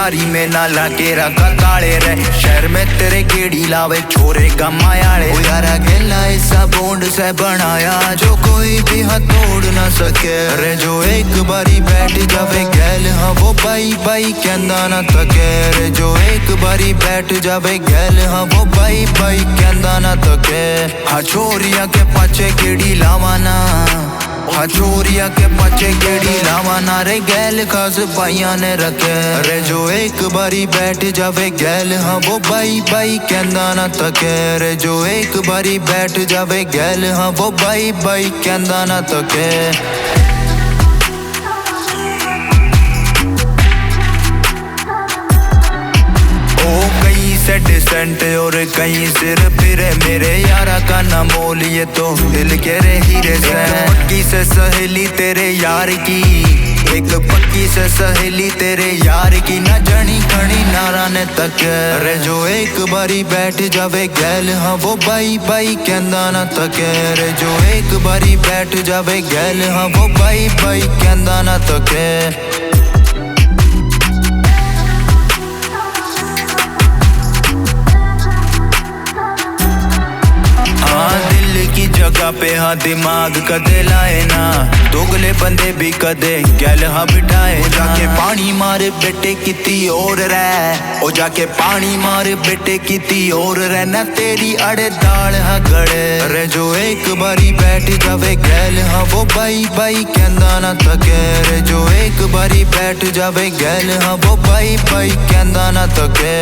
यारी में ना लाके रखा ताले रे। शहर में तेरे गेड़ी लावे छोरे गमायाले। ओ यारा गेला ऐसा बॉन्ड से बनाया जो कोई भी हाथ तोड़ ना सके रे। जो एक बारी बैठ जावे गैल हाँ वो बाई बाई कहंदा ना थके रे। जो एक बारी बैठ जावे गैल हाँ वो बाई बाई कहंदा ना थके। हाँ छोरिया के पाछे गेड़ी लावाना, हाँ छोरिया के पाछे गेड़ी लावाना रे। गैल खास भाइया ने रखे रे। जो एक बारी बैठ जावे गैल हाँ वो बाई बाई कहंदा ना थके रे। जो एक बारी बैठ जावे गैल हाँ वो बाई बाई कहंदा ना थके। डिसेंट और कहीं सिर फिरे मेरे यारा का ना मोल ये तो दिल के रे हीरे से। पक्की से सहेली तेरे यार की, एक पक्की से सहेली तेरे यार की ना जनी खड़ी नारा ने तक रे। जो एक बारी बैठ जावे गैल हाँ वो बाई बाई कहंदा ना थके रे। जो एक बारी बैठ जावे गैल हाँ वो बाई बाई कहंदा ना थके। जगह पे हाँ दिमाग कदे लाए ना, दोगले बंदे भी कदे गैल हाँ बिठाए। ओ जाके पानी मारे बेटे किती और रह, ओ जाके पानी मारे बेटे किती और रह ना। तेरी अड़े दाल हाँ गड़े रे। जो एक बारी बैठ जावे गैल हाँ वो बाई बाई कहंदा ना थके रे। जो एक बारी बैठ जावे गैल हाँ वो बाई बाई कहंदा ना थके।